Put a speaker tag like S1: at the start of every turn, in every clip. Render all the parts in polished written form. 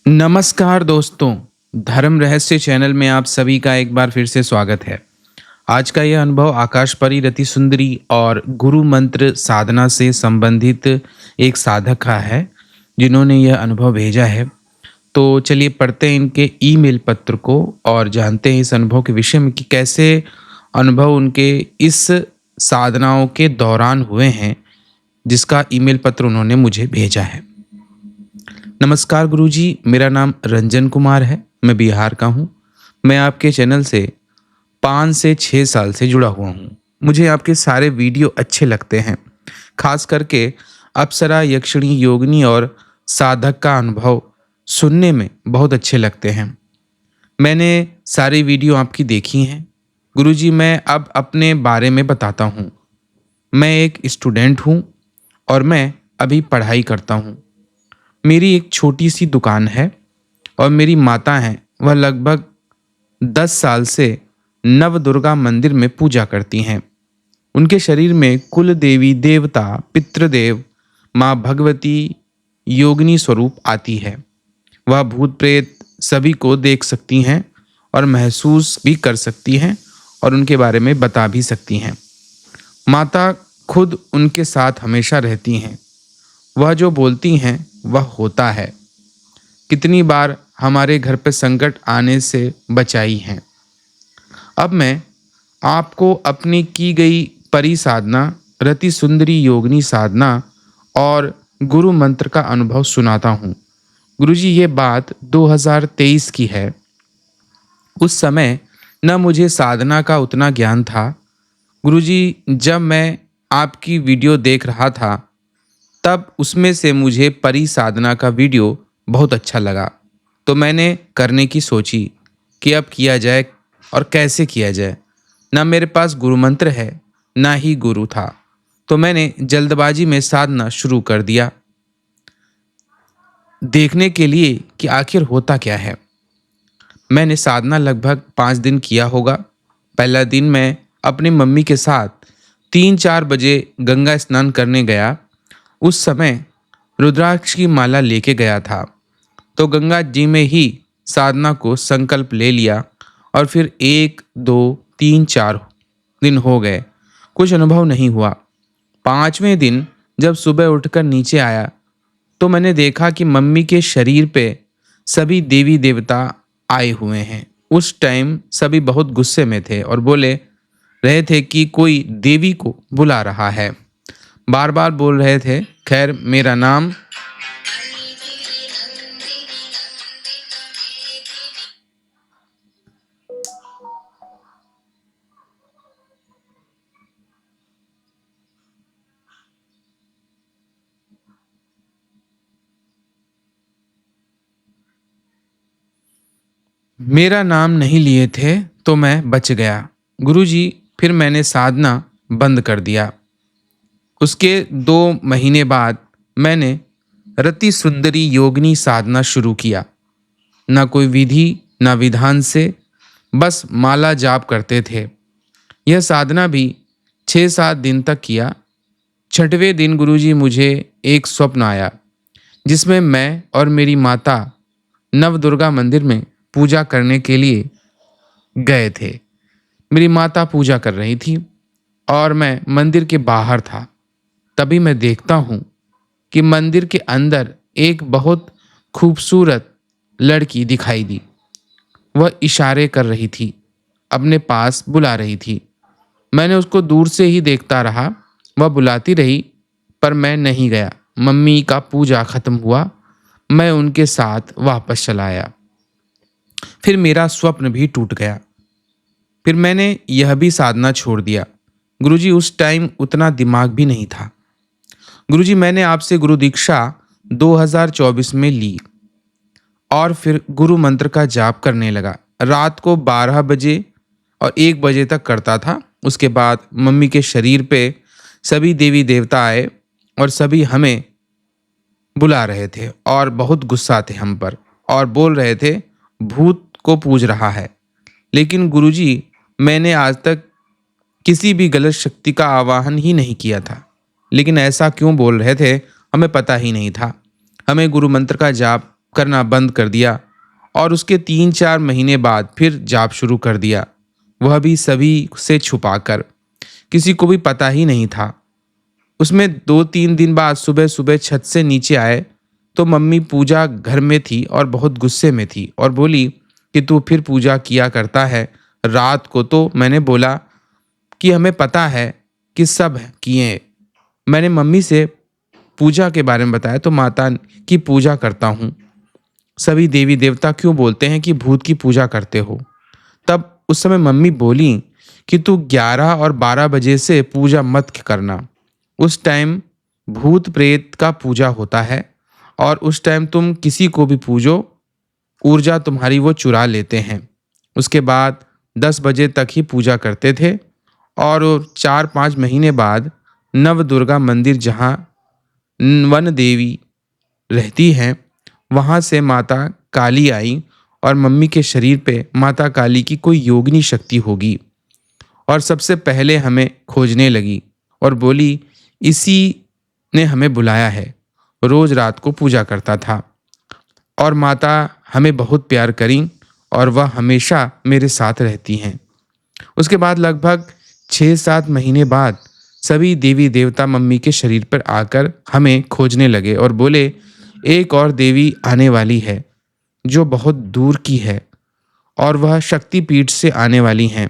S1: नमस्कार दोस्तों, धर्म रहस्य चैनल में आप सभी का एक बार फिर से स्वागत है। आज का यह अनुभव आकाश परी रति सुंदरी और गुरु मंत्र साधना से संबंधित एक साधक का है, जिन्होंने यह अनुभव भेजा है। तो चलिए पढ़ते हैं इनके ईमेल पत्र को और जानते हैं इस अनुभव के विषय में कि कैसे अनुभव उनके इस साधनाओं के दौरान हुए हैं, जिसका ईमेल पत्र उन्होंने मुझे भेजा है। नमस्कार गुरुजी, मेरा नाम रंजन कुमार है। मैं बिहार का हूँ। मैं आपके चैनल से 5 से 6 साल से जुड़ा हुआ हूँ। मुझे आपके सारे वीडियो अच्छे लगते हैं, खास करके अप्सरा, यक्षिणी, योगिनी और साधक का अनुभव सुनने में बहुत अच्छे लगते हैं। मैंने सारी वीडियो आपकी देखी हैं। गुरुजी, मैं अब अपने बारे में बताता हूँ। मैं एक स्टूडेंट हूँ और मैं अभी पढ़ाई करता हूँ। मेरी एक छोटी सी दुकान है और मेरी माता हैं, वह लगभग 10 साल से नव दुर्गा मंदिर में पूजा करती हैं। उनके शरीर में कुल देवी देवता, पितृदेव, माँ भगवती, योगिनी स्वरूप आती है। वह भूत प्रेत सभी को देख सकती हैं और महसूस भी कर सकती हैं और उनके बारे में बता भी सकती हैं। माता खुद उनके साथ हमेशा रहती हैं। वह जो बोलती हैं वह होता है। कितनी बार हमारे घर पर संकट आने से बचाई हैं। अब मैं आपको अपनी की गई परी साधना, रति सुंदरी योगिनी साधना और गुरु मंत्र का अनुभव सुनाता हूँ। गुरुजी, ये बात 2023 की है। उस समय न मुझे साधना का उतना ज्ञान था। गुरुजी, जब मैं आपकी वीडियो देख रहा था तब उसमें से मुझे परी साधना का वीडियो बहुत अच्छा लगा। तो मैंने करने की सोची कि अब किया जाए और कैसे किया जाए। ना मेरे पास गुरु मंत्र है, ना ही गुरु था। तो मैंने जल्दबाजी में साधना शुरू कर दिया, देखने के लिए कि आखिर होता क्या है। मैंने साधना लगभग 5 दिन किया होगा। पहला दिन मैं अपनी मम्मी के साथ 3-4 बजे गंगा स्नान करने गया। उस समय रुद्राक्ष की माला लेके गया था, तो गंगा जी में ही साधना को संकल्प ले लिया और फिर 1, 2, 3, 4 दिन हो गए, कुछ अनुभव नहीं हुआ। 5वें दिन जब सुबह उठकर नीचे आया तो मैंने देखा कि मम्मी के शरीर पे सभी देवी देवता आए हुए हैं। उस टाइम सभी बहुत गुस्से में थे और बोले रहे थे कि कोई देवी को बुला रहा है। बार बार बोल रहे थे, खैर मेरा नाम मेरा नाम नहीं लिए थे तो मैं बच गया। गुरुजी, फिर मैंने साधना बंद कर दिया। उसके 2 महीने बाद मैंने रति सुंदरी योगिनी साधना शुरू किया। ना कोई विधि ना विधान से, बस माला जाप करते थे। यह साधना भी 6-7 दिन तक किया। 6वें दिन गुरुजी, मुझे एक स्वप्न आया जिसमें मैं और मेरी माता नव दुर्गा मंदिर में पूजा करने के लिए गए थे। मेरी माता पूजा कर रही थी और मैं मंदिर के बाहर था। तभी मैं देखता हूँ कि मंदिर के अंदर एक बहुत खूबसूरत लड़की दिखाई दी। वह इशारे कर रही थी, अपने पास बुला रही थी। मैंने उसको दूर से ही देखता रहा। वह बुलाती रही पर मैं नहीं गया। मम्मी का पूजा खत्म हुआ, मैं उनके साथ वापस चला आया। फिर मेरा स्वप्न भी टूट गया। फिर मैंने यह भी साधना छोड़ दिया। गुरुजी, उस टाइम उतना दिमाग भी नहीं था। गुरुजी, मैंने आपसे गुरु दीक्षा 2024 में ली और फिर गुरु मंत्र का जाप करने लगा। रात को 12 बजे और 1 बजे तक करता था। उसके बाद मम्मी के शरीर पे सभी देवी देवता आए और सभी हमें बुला रहे थे और बहुत गुस्सा थे हम पर और बोल रहे थे भूत को पूज रहा है। लेकिन गुरुजी, मैंने आज तक किसी भी गलत शक्ति का आवाहन ही नहीं किया था। लेकिन ऐसा क्यों बोल रहे थे हमें पता ही नहीं था। हमें गुरु मंत्र का जाप करना बंद कर दिया और उसके 3-4 महीने बाद फिर जाप शुरू कर दिया, वह भी सभी से छुपाकर। किसी को भी पता ही नहीं था। उसमें 2-3 दिन बाद सुबह सुबह छत से नीचे आए तो मम्मी पूजा घर में थी और बहुत गुस्से में थी और बोली कि तू फिर पूजा किया करता है रात को। तो मैंने बोला कि हमें पता है कि सब किए। मैंने मम्मी से पूजा के बारे में बताया तो माता की पूजा करता हूँ। सभी देवी देवता क्यों बोलते हैं कि भूत की पूजा करते हो? तब उस समय मम्मी बोली कि तू 11 और 12 बजे से पूजा मत करना। उस टाइम भूत प्रेत का पूजा होता है और उस टाइम तुम किसी को भी पूजो, ऊर्जा तुम्हारी वो चुरा लेते हैं। उसके बाद 10 बजे तक ही पूजा करते थे और 4-5 महीने बाद नव दुर्गा मंदिर जहाँ वन देवी रहती हैं वहाँ से माता काली आई और मम्मी के शरीर पे माता काली की कोई योगिनी शक्ति होगी और सबसे पहले हमें खोजने लगी और बोली इसी ने हमें बुलाया है। रोज रात को पूजा करता था और माता हमें बहुत प्यार करी और वह हमेशा मेरे साथ रहती हैं। उसके बाद लगभग 6-7 महीने बाद सभी देवी देवता मम्मी के शरीर पर आकर हमें खोजने लगे और बोले एक और देवी आने वाली है जो बहुत दूर की है और वह शक्तिपीठ से आने वाली हैं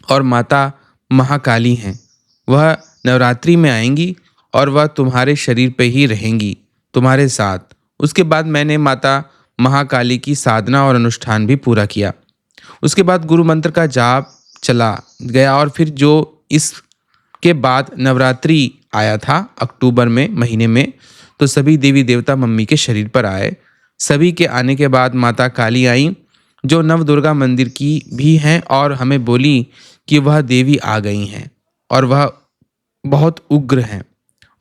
S1: और माता महाकाली हैं। वह नवरात्रि में आएंगी और वह तुम्हारे शरीर पे ही रहेंगी, तुम्हारे साथ। उसके बाद मैंने माता महाकाली की साधना और अनुष्ठान भी पूरा किया। उसके बाद गुरु मंत्र का जाप चला गया और फिर जो इसके बाद नवरात्रि आया था अक्टूबर में महीने में, तो सभी देवी देवता मम्मी के शरीर पर आए। सभी के आने के बाद माता काली आई जो नव दुर्गा मंदिर की भी हैं और हमें बोली कि वह देवी आ गई हैं और वह बहुत उग्र हैं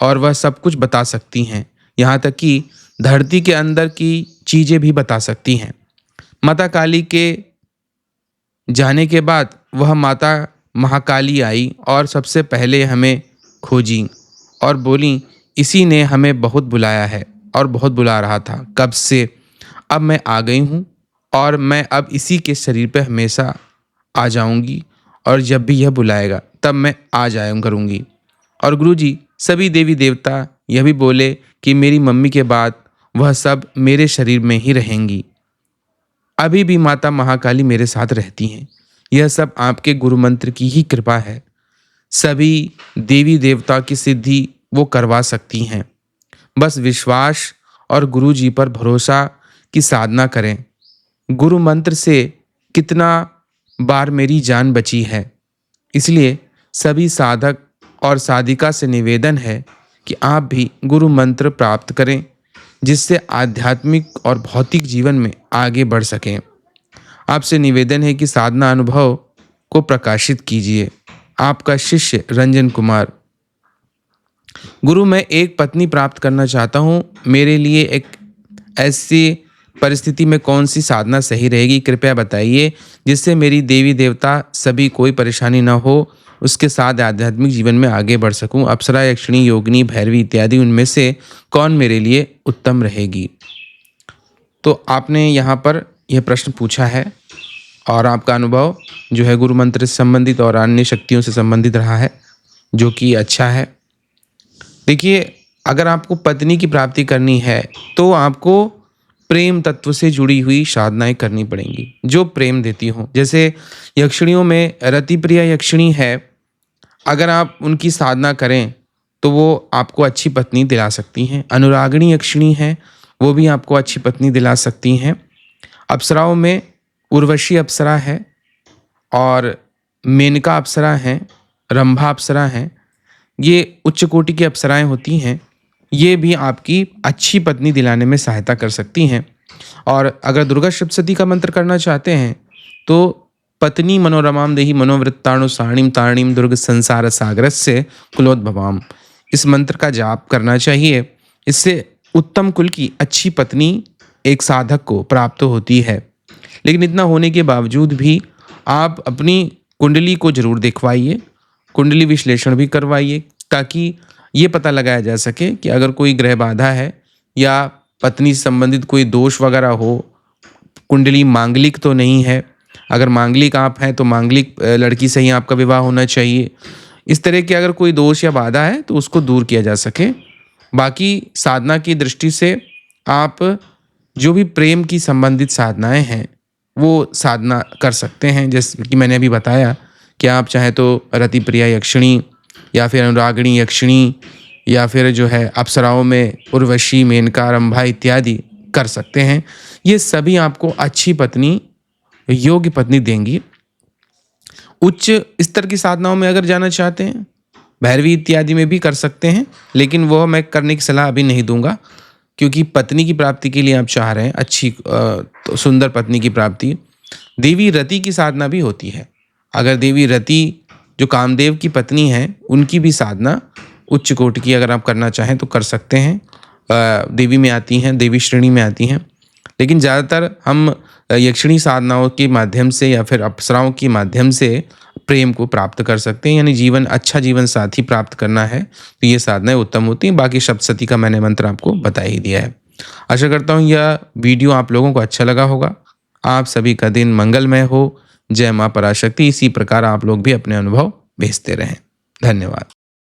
S1: और वह सब कुछ बता सकती हैं, यहाँ तक कि धरती के अंदर की चीज़ें भी बता सकती हैं। माता काली के जाने के बाद वह माता महाकाली आई और सबसे पहले हमें खोजी और बोली इसी ने हमें बहुत बुलाया है और बहुत बुला रहा था कब से। अब मैं आ गई हूँ और मैं अब इसी के शरीर पे हमेशा आ जाऊंगी और जब भी यह बुलाएगा तब मैं आ जाया करूंगी। और गुरुजी सभी देवी देवता यह भी बोले कि मेरी मम्मी के बाद वह सब मेरे शरीर में ही रहेंगी। अभी भी माता महाकाली मेरे साथ रहती हैं। यह सब आपके गुरु मंत्र की ही कृपा है। सभी देवी देवता की सिद्धि वो करवा सकती हैं। बस विश्वास और गुरु जी पर भरोसा की साधना करें। गुरु मंत्र से कितना बार मेरी जान बची है। इसलिए सभी साधक और साधिका से निवेदन है कि आप भी गुरु मंत्र प्राप्त करें जिससे आध्यात्मिक और भौतिक जीवन में आगे बढ़ सकें। आपसे निवेदन है कि साधना अनुभव को प्रकाशित कीजिए। आपका शिष्य रंजन कुमार। गुरु मैं एक पत्नी प्राप्त करना चाहता हूँ। मेरे लिए एक ऐसी परिस्थिति में कौन सी साधना सही रहेगी, कृपया बताइए जिससे मेरी देवी देवता सभी कोई परेशानी न हो, उसके साथ आध्यात्मिक जीवन में आगे बढ़ सकूं। अप्सरा, यक्षिणी, योगिनी, भैरवी इत्यादि उनमें से कौन मेरे लिए उत्तम रहेगी? तो आपने यहाँ पर यह प्रश्न पूछा है और आपका अनुभव जो है गुरु मंत्र से संबंधित और अन्य शक्तियों से संबंधित रहा है, जो कि अच्छा है। देखिए, अगर आपको पत्नी की प्राप्ति करनी है तो आपको प्रेम तत्व से जुड़ी हुई साधनाएं करनी पड़ेंगी जो प्रेम देती हों। जैसे यक्षिणियों में रतिप्रिया यक्षिणी है, अगर आप उनकी साधना करें तो वो आपको अच्छी पत्नी दिला सकती हैं। अनुरागिणी यक्षिणी है, वो भी आपको अच्छी पत्नी दिला सकती हैं। अप्सराओं में उर्वशी अप्सरा है और मेनका अप्सरा हैं, रंभा अप्सरा हैं। ये उच्च कोटि की अप्सराएं होती हैं। ये भी आपकी अच्छी पत्नी दिलाने में सहायता कर सकती हैं। और अगर दुर्गा सप्तशती का मंत्र करना चाहते हैं तो पत्नी मनोरमाम देहि मनोवृत्ताणु सारणीम तारणीम दुर्ग संसार सागरस्य कुलोद्भवाम, इस मंत्र का जाप करना चाहिए। इससे उत्तम कुल की अच्छी पत्नी एक साधक को प्राप्त होती है। लेकिन इतना होने के बावजूद भी आप अपनी कुंडली को जरूर दिखवाइए, कुंडली विश्लेषण भी करवाइए, ताकि ये पता लगाया जा सके कि अगर कोई ग्रह बाधा है या पत्नी से संबंधित कोई दोष वगैरह हो, कुंडली मांगलिक तो नहीं है, अगर मांगलिक आप हैं तो मांगलिक लड़की से ही आपका विवाह होना चाहिए। इस तरह के अगर कोई दोष या बाधा है तो उसको दूर किया जा सके। बाकी साधना की दृष्टि से आप जो भी प्रेम की संबंधित साधनाएं हैं वो साधना कर सकते हैं। जैसे कि मैंने अभी बताया कि आप चाहे तो रति प्रिया यक्षिणी या फिर अनुरागिणी यक्षिणी या फिर जो है अप्सराओं में उर्वशी, मेनका, रंभा इत्यादि कर सकते हैं। ये सभी आपको अच्छी पत्नी, योग्य पत्नी देंगी। उच्च स्तर की साधनाओं में अगर जाना चाहते हैं, भैरवी इत्यादि में भी कर सकते हैं, लेकिन वो मैं करने की सलाह अभी नहीं दूंगा, क्योंकि पत्नी की प्राप्ति के लिए आप चाह रहे हैं अच्छी तो सुंदर पत्नी की प्राप्ति। देवी रति की साधना भी होती है। अगर देवी रति जो कामदेव की पत्नी है उनकी भी साधना उच्च कोटि की अगर आप करना चाहें तो कर सकते हैं। देवी में आती हैं, देवी श्रेणी में आती हैं, लेकिन ज़्यादातर हम यक्षिणी साधनाओं के माध्यम से या फिर अप्सराओं के माध्यम से प्रेम को प्राप्त कर सकते हैं। यानी जीवन, अच्छा जीवन साथी प्राप्त करना है तो ये साधनाएं उत्तम होती हैं। बाकी सप्तशती का मैंने मंत्र आपको बता ही दिया है। आशा करता हूँ यह वीडियो आप लोगों को अच्छा लगा होगा। आप सभी का दिन मंगलमय हो। जय माँ पराशक्ति। इसी प्रकार आप लोग भी अपने अनुभव भेजते रहें। धन्यवाद।